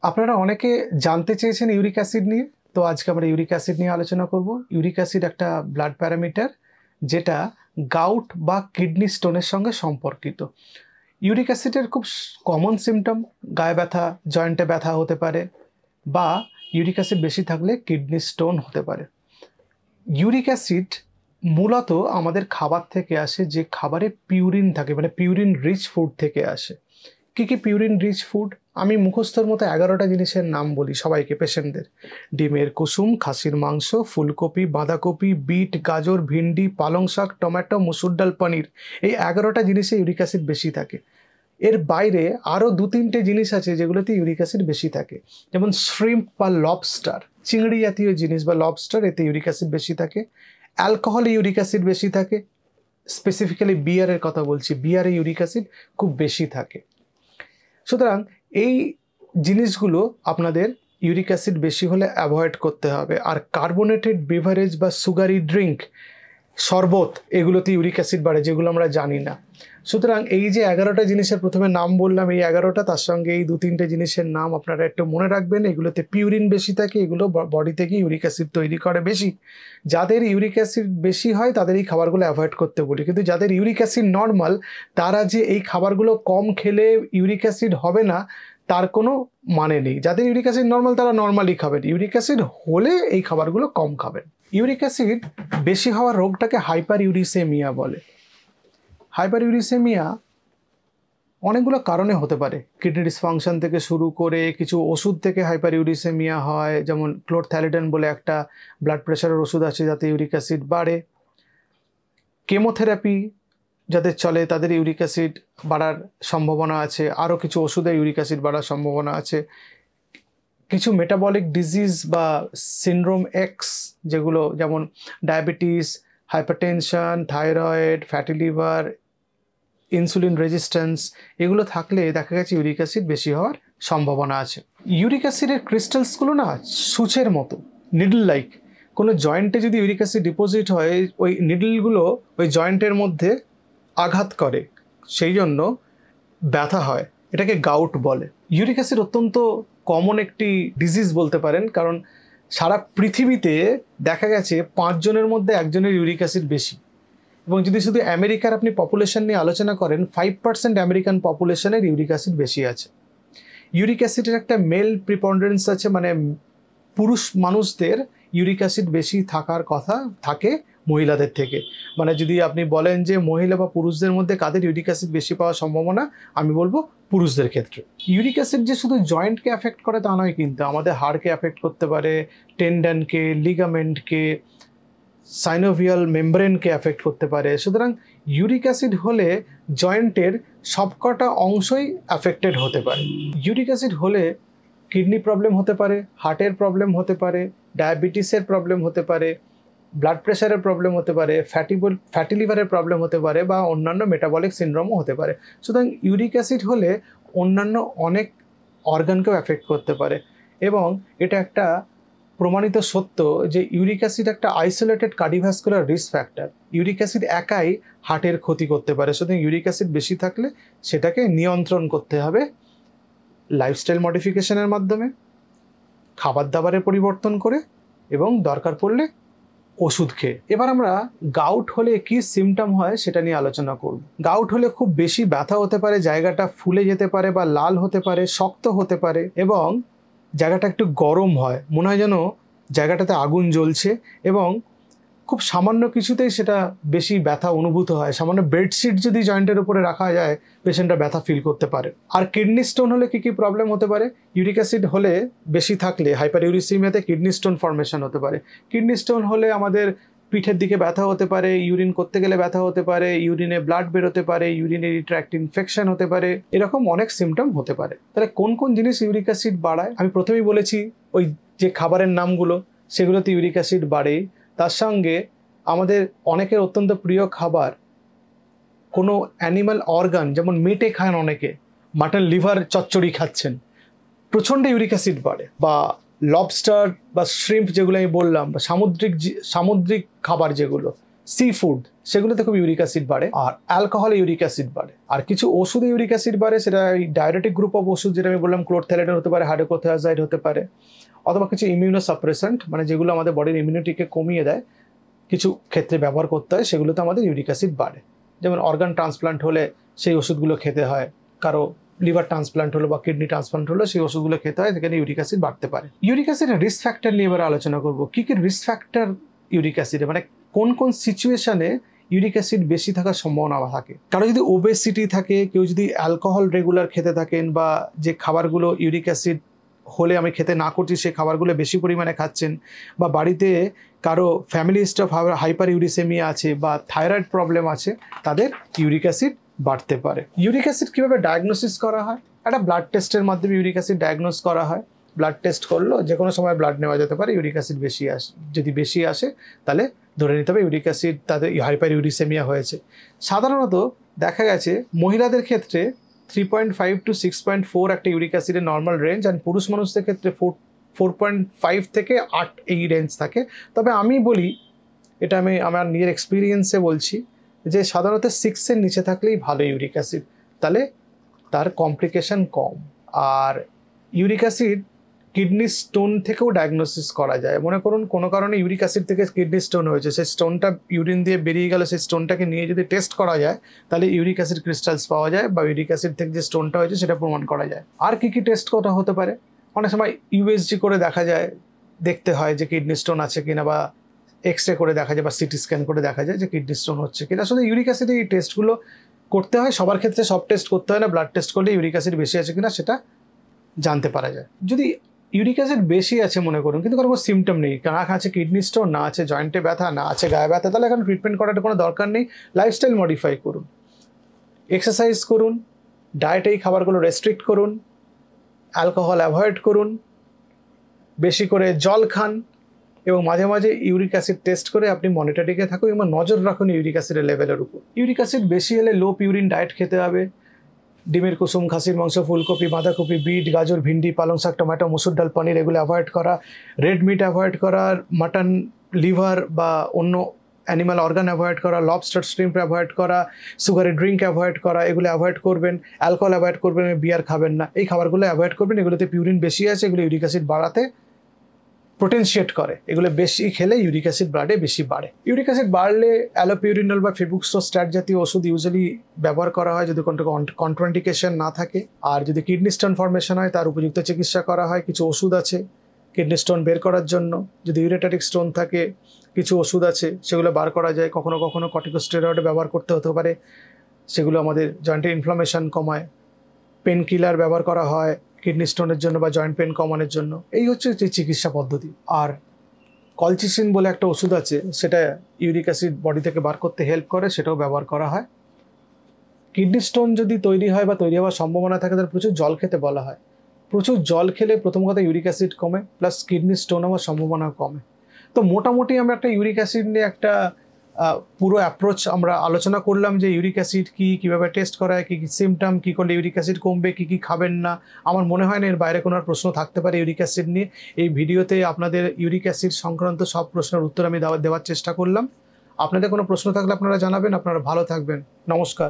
আপনারা অনেকে জানতে চেয়েছেন ইউরিক অ্যাসিড নিয়ে। তো আজকে আমরা ইউরিক অ্যাসিড নিয়ে আলোচনা করব। ইউরিক অ্যাসিড একটা ব্লাড প্যারামিটার যেটা গাউট বা কিডনি স্টোনের সঙ্গে সম্পর্কিত। ইউরিক অ্যাসিডের খুব কমন সিমটম গায়ে ব্যথা, জয়েন্টে ব্যথা হতে পারে, বা ইউরিক অ্যাসিড বেশি থাকলে কিডনি স্টোন হতে পারে। ইউরিক অ্যাসিড মূলত আমাদের খাবার থেকে আসে, যে খাবারে পিউরিন থাকে, মানে পিউরিন রিচ ফুড থেকে আসে। কী কী পিউরিন রিচ ফুড? আমি মুখস্থর মতো 11টা জিনিসের নাম বলি সবাইকে, পেশেন্টদের। ডিমের কুসুম, খাসির মাংস, ফুলকপি, বাঁধাকপি, বিট, গাজর, ভিন্ডি, পালং শাক, টমেটো, মুসুর ডাল, পনির। এই 11টা জিনিসে ইউরিক অ্যাসিড বেশি থাকে। এর বাইরে আরও 2-3টে জিনিস আছে যেগুলোতে ইউরিক অ্যাসিড বেশি থাকে, যেমন শ্রিম্প বা লবস্টার, চিংড়ি জাতীয় জিনিস বা লবস্টার, এতে ইউরিক অ্যাসিড বেশি থাকে। অ্যালকোহলে ইউরিক অ্যাসিড বেশি থাকে, স্পেসিফিক্যালি বিয়ারের কথা বলছি, বিয়ারে ইউরিক অ্যাসিড খুব বেশি থাকে। সুতরাং এই জিনিসগুলো আপনাদের ইউরিক অ্যাসিড বেশি হলে অ্যাভয়েড করতে হবে। আর কার্বোনেটেড বেভারেজ বা সুগারি ড্রিঙ্ক, শরবত, এগুলোতে ইউরিক অ্যাসিড বাড়ে, যেগুলো আমরা জানি না। সুতরাং এই যে 11টা জিনিসের প্রথমে নাম বললাম, এই 11টা, তার সঙ্গে এই 2-3টে জিনিসের নাম আপনারা একটু মনে রাখবেন। এগুলোতে পিউরিন বেশি থাকে, এগুলো বডি থেকে ইউরিক অ্যাসিড তৈরি করে বেশি। যাদের ইউরিক অ্যাসিড বেশি হয় তাদের এই খাবারগুলো অ্যাভয়েড করতে বলি, কিন্তু যাদের ইউরিক অ্যাসিড নর্মাল, তারা যে এই খাবারগুলো কম খেলে ইউরিক অ্যাসিড হবে না তার কোনো মানে নেই। যাদের ইউরিক অ্যাসিড নর্মাল তারা নর্মালি খাবেন, ইউরিক অ্যাসিড হলে এই খাবারগুলো কম খাবেন। ইউরিক অ্যাসিড বেশি হওয়ার রোগটাকে হাইপার ইউরিসেমিয়া বলে। হাইপার ইউরিসেমিয়া অনেকগুলো কারণে হতে পারে, কিডনি ডিসফাংশন থেকে শুরু করে কিছু ওষুধ থেকে হাইপার ইউরিসেমিয়া হয়, যেমন ক্লোরথ্যালিডন বলে একটা ব্লাড প্রেশারের ওষুধ আছে যাতে ইউরিক অ্যাসিড বাড়ে। কেমোথেরাপি যাদের চলে তাদের ইউরিক অ্যাসিড বাড়ার সম্ভাবনা আছে, আরও কিছু ওষুধে ইউরিক অ্যাসিড বাড়ার সম্ভাবনা আছে। কিছু মেটাবলিক ডিজিজ বা সিনড্রোম এক্স, যেগুলো যেমন diabetes, hypertension, thyroid, fatty liver, insulin resistance, এগুলো থাকলে দেখা গেছে ইউরিক অ্যাসিড বেশি হওয়ার সম্ভাবনা আছে। ইউরিক অ্যাসিডের ক্রিস্টালসগুলো না সূচের মতো, নিডল লাইক। কোনো জয়েন্টে যদি ইউরিক অ্যাসিড ডিপোজিট হয়, ওই নিডলগুলো ওই জয়েন্টের মধ্যে আঘাত করে, সেই জন্য ব্যথা হয়। এটাকে গাউট বলে। ইউরিক অ্যাসিড অত্যন্ত কমন একটি ডিজিজ বলতে পারেন, কারণ সারা পৃথিবীতে দেখা গেছে 5 জনের মধ্যে একজনের ইউরিক অ্যাসিড বেশি। এবং যদি শুধু আমেরিকার আপনি পপুলেশন নিয়ে আলোচনা করেন, 5% আমেরিকান পপুলেশনের ইউরিক অ্যাসিড বেশি আছে। ইউরিক অ্যাসিডের একটা মেল প্রিপন্ডারেন্স আছে, মানে পুরুষ মানুষদের ইউরিক অ্যাসিড বেশি থাকার কথা থাকে মহিলাদের থেকে। মানে যদি আপনি বলেন যে মহিলা বা পুরুষদের মধ্যে কাদের ইউরিক অ্যাসিড বেশি পাওয়ার সম্ভাবনা, আমি বলবো পুরুষদের ক্ষেত্রে। ইউরিক অ্যাসিড যে শুধু জয়েন্টকে অ্যাফেক্ট করে তা নয়, কিন্তু আমাদের হাড়কে অ্যাফেক্ট করতে পারে, টেন্ডনকে, লিগামেন্টকে, সাইনোভিয়াল মেমব্রেনকে অ্যাফেক্ট করতে পারে। সুতরাং ইউরিক অ্যাসিড হলে জয়েন্টের সবকটা অংশই অ্যাফেক্টেড হতে পারে। ইউরিক অ্যাসিড হলে কিডনি প্রবলেম হতে পারে, হার্টের প্রবলেম হতে পারে, ডায়াবেটিসের প্রবলেম হতে পারে, ব্লাড প্রেশারের প্রবলেম হতে পারে, ফ্যাটি লিভারের প্রবলেম হতে পারে, বা অন্যান্য মেটাবলিক সিনড্রোমও হতে পারে। সুতরাং ইউরিক অ্যাসিড হলে অন্যান্য অনেক অর্গানকেও অ্যাফেক্ট করতে পারে। এবং এটা একটা প্রমাণিত সত্য যে ইউরিক অ্যাসিড একটা isolated cardiovascular risk factor. Uric acid একাই হার্টের ক্ষতি করতে পারে। সুতরাং ইউরিক অ্যাসিড বেশি থাকলে সেটাকে নিয়ন্ত্রণ করতে হবে লাইফস্টাইল মডিফিকেশনের মাধ্যমে, খাবার দাবারের পরিবর্তন করে, এবং দরকার পড়লে ওষুধ খেয়ে। এবার আমরা গাউট হলে কি সিমটম হয় সেটা নিয়ে আলোচনা করব। গাউট হলে খুব বেশি ব্যথা হতে পারে, জায়গাটা ফুলে যেতে পারে বা লাল হতে পারে, শক্ত হতে পারে, এবং জায়গাটা একটু গরম হয়, মনে হয় যেন জায়গাটাতে আগুন জ্বলছে, এবং খুব সামান্য কিছুতেই সেটা বেশি ব্যথা অনুভূত হয়। সামান্য বেডশিট যদি জয়েন্টের উপরে রাখা যায়, পেশেন্টরা ব্যথা ফিল করতে পারে। আর কিডনি স্টোন হলে কি কি প্রবলেম হতে পারে? ইউরিক অ্যাসিড হলে বেশি থাকলে হাইপার ইউরিসেমিয়াতে কিডনি স্টোন ফর্মেশন হতে পারে। কিডনি স্টোন হলে আমাদের পিঠের দিকে ব্যথা হতে পারে, ইউরিন করতে গেলে ব্যথা হতে পারে, ইউরিনে ব্লাড বেরোতে পারে, ইউরিনারি ট্র্যাক্ট ইনফেকশন হতে পারে, এরকম অনেক সিমটম হতে পারে। তাহলে কোন কোন জিনিস ইউরিক অ্যাসিড বাড়ায়? আমি প্রথমেই বলেছি ওই যে খাবারের নামগুলো, সেগুলোতে ইউরিক অ্যাসিড বাড়ে। তার সঙ্গে আমাদের অনেকের অত্যন্ত প্রিয় খাবার কোনো অ্যানিমাল অর্গান, যেমন মেটে খান অনেকে, মাটন লিভার চচ্চড়ি খাচ্ছেন, প্রচণ্ড ইউরিক অ্যাসিড বাড়ে। বা লবস্টার বা শ্রিম্প যেগুলো আমি বললাম, বা সামুদ্রিক খাবার যেগুলো, সি ফুড সেগুলোতে খুব ইউরিক অ্যাসিড বাড়ে, আর অ্যালকোহলে ইউরিক অ্যাসিড বাড়ে। আর কিছু ওষুধে ইউরিক অ্যাসিড বাড়ে, সেটা ডায়াবেটিক গ্রুপ অফ ওষুধ, যেটা আমি বললাম ক্লোরথ্যালাইড হতে পারে, হাইড্রোক্লোরোথিয়াজাইড হতে পারে, অথবা কিছু ইমিউনোসাপ্রেসেন্ট মানে যেগুলো আমাদের বডির ইমিউনিটিকে কমিয়ে দেয়, কিছু ক্ষেত্রে ব্যবহার করতে হয়, সেগুলোতে আমাদের ইউরিক অ্যাসিড বাড়ে। যেমন অর্গান ট্রান্সপ্লান্ট হলে সেই ওষুধগুলো খেতে হয়, কারো লিভার ট্রান্সপ্লান্ট হলো বা কিডনি ট্রান্সপ্লান্ট হলো সেই ওষুধগুলো খেতে হয়, সেখানে ইউরিক অ্যাসিড বাড়তে পারে। ইউরিক অ্যাসিডের রিস্ক ফ্যাক্টর নিয়ে এবার আলোচনা করবো। কী কী রিস্ক ফ্যাক্টর ইউরিক অ্যাসিডে, মানে কোন কোন সিচুয়েশনে ইউরিক অ্যাসিড বেশি থাকার সম্ভাবনা থাকে। কারো যদি ওবেসিটি থাকে, কেউ যদি অ্যালকোহল রেগুলার খেতে থাকেন, বা যে খাবারগুলো ইউরিক অ্যাসিড হলে আমি খেতে না করছি সেই খাবারগুলো বেশি পরিমাণে খাচ্ছেন, বা বাড়িতে কারো family history of hyper uricaemia আছে বা থাইরয়েড প্রবলেম আছে, তাদের ইউরিক অ্যাসিড বাড়তে পারে। ইউরিক অ্যাসিড কীভাবে ডায়াগনোসিস করা হয়? একটা ব্লাড টেস্টের মাধ্যমে ইউরিক অ্যাসিড ডায়াগনোস করা হয়। ব্লাড টেস্ট করলো, যে কোনো সময় ব্লাড নেওয়া যেতে পারে, ইউরিক অ্যাসিড বেশি আসে, যদি বেশি আসে তাহলে ধরে নিতে হবে ইউরিক অ্যাসিড তাদের হাইপার ইউরিসেমিয়া হয়েছে। সাধারণত দেখা গেছে মহিলাদের ক্ষেত্রে 3.5 to 6.4 একটা ইউরিক অ্যাসিডের নর্মাল রেঞ্জ, আর পুরুষ মানুষদের ক্ষেত্রে 4.5 থেকে 8 এই রেঞ্জ থাকে। তবে আমি বলি, এটা আমি আমার নিজের এক্সপিরিয়েন্সে বলছি, যে সাধারণত 6-এর নিচে থাকলেই ভালো ইউরিক অ্যাসিড, তাহলে তার কমপ্লিকেশন কম। আর ইউরিক অ্যাসিড কিডনি স্টোন থেকেও ডায়াগনোসিস করা যায়। মনে করুন কোনো কারণে ইউরিক অ্যাসিড থেকে কিডনি স্টোন হয়েছে, সেই স্টোনটা ইউরিন দিয়ে বেরিয়ে গেল, সেই স্টোনটাকে নিয়ে যদি টেস্ট করা যায় তাহলে ইউরিক অ্যাসিড ক্রিস্টালস পাওয়া যায়, বা ইউরিক অ্যাসিড থেকে যে স্টোনটা হয়েছে সেটা প্রমাণ করা যায়। আর কি কি টেস্ট করা হতে পারে? অনেক সময় ইউএসজি করে দেখা যায়, দেখতে হয় যে কিডনি স্টোন আছে কিনা, বা এক্স রে করে দেখা যায়, বা সিটি স্ক্যান করে দেখা যায় যে কিডনি স্টোন হচ্ছে কিনা। আসলে ইউরিক অ্যাসিড এই টেস্টগুলো করতে হয়, সবার ক্ষেত্রে সব টেস্ট করতে হয় না। ব্লাড টেস্ট করলে ইউরিক অ্যাসিড বেশি আছে কিনা সেটা জানতে পারা যায়। যদি ইউরিক অ্যাসিড বেশি আছে মনে করুন, কিন্তু কোনো সিমটম নেই, না আছে কিডনি স্টোন, না আছে জয়েন্টে ব্যথা, না আছে গায়ে ব্যথা, তাহলে এখন ট্রিটমেন্ট করার কোনো দরকার নেই। লাইফস্টাইল মডিফাই করুন, এক্সারসাইজ করুন, ডায়েটে এই খাবারগুলো রেস্ট্রিক্ট করুন, অ্যালকোহল অ্যাভয়েড করুন, বেশি করে জল খান, এবং মাঝে মাঝে ইউরিক অ্যাসিড টেস্ট করে আপনি মনিটরিংয়ে থাকুন এবং নজর রাখুন ইউরিক অ্যাসিডের লেভেলের উপর। ইউরিক অ্যাসিড বেশি হলে লো পিউরিন ডায়েট খেতে হবে। ডিমের কুসুম, খাসির মাংস, ফুলকপি, বাঁধাকপি, বিট, গাজর, ভিন্ডি, পালং শাক, টমেটো, মসুর ডাল, পনির এগুলো অ্যাভয়েড করা। রেড মিট অ্যাভয়েড করা, মাটন, লিভার বা অন্য অ্যানিমাল অর্গান অ্যাভয়েড করা, লবস্টার, শ্রিম্প অ্যাভয়েড করা, সুগারি ড্রিঙ্ক অ্যাভয়েড করা, এগুলো অ্যাভয়েড করবেন। অ্যালকোহল অ্যাভয়েড করবেন, বিয়ার খাবেন না, এই খাবারগুলো অ্যাভয়েড করবেন। এগুলোতে পিউরিন বেশি আছে, এগুলো ইউরিক অ্যাসিড বাড়াতে পোটেনশিয়েট করে, এগুলো বেশি খেলে ইউরিক অ্যাসিড ব্লাডে বেশি বাড়ে। ইউরিক অ্যাসিড বাড়লে অ্যালোপিউরিনল বা ফেবুক্সোস্ট্যাট জাতীয় ওষুধ ইউজুয়ালি ব্যবহার করা হয় যদি কোনো কন্ট্রাইন্ডিকেশন না থাকে। আর যদি কিডনি স্টোন ফর্মেশন হয় তার উপযুক্ত চিকিৎসা করা হয়। কিছু ওষুধ আছে কিডনি স্টোন বের করার জন্য। যদি ইউরেটারিক স্টোন থাকে কিছু ওষুধ আছে সেগুলো বার করা যায়। কখনো কখনো কর্টিকোস্টেরয়েড ব্যবহার করতে হতে পারে, সেগুলো আমাদের জয়েন্টের ইনফ্লামেশন কমায়। পেন কিলার ব্যবহার করা হয় কিডনি স্টোনের জন্য বা জয়েন্ট পেন কমানোর জন্য। এই হচ্ছে যে চিকিৎসা পদ্ধতি। আর কলচিসিন বলে একটা ওষুধ আছে, সেটা ইউরিক অ্যাসিড বডি থেকে বার করতে হেল্প করে, সেটাও ব্যবহার করা হয়। কিডনি স্টোন যদি তৈরি হয় বা তৈরি হওয়ার সম্ভাবনা থাকে তাহলে প্রচুর জল খেতে বলা হয়। প্রচুর জল খেলে প্রথম কথা ইউরিক অ্যাসিড কমে, প্লাস কিডনি স্টোন হওয়ার সম্ভাবনা কমে। তো মোটামুটি আমরা একটা ইউরিক অ্যাসিড নিয়ে একটা পুরো অ্যাপ্রোচ আমরা আলোচনা করলাম, যে ইউরিক অ্যাসিড কী, কীভাবে টেস্ট করা হয়, কী কী সিমটম, কী করলে ইউরিক অ্যাসিড কমবে, কী কী খাবেন না। আমার মনে হয় না এর বাইরে কোনো প্রশ্ন থাকতে পারে ইউরিক অ্যাসিড নিয়ে। এই ভিডিওতে আপনাদের ইউরিক অ্যাসিড সংক্রান্ত সব প্রশ্নের উত্তর আমি দেওয়ার চেষ্টা করলাম। আপনাদের কোনো প্রশ্ন থাকলে আপনারা জানাবেন। আপনারা ভালো থাকবেন। নমস্কার।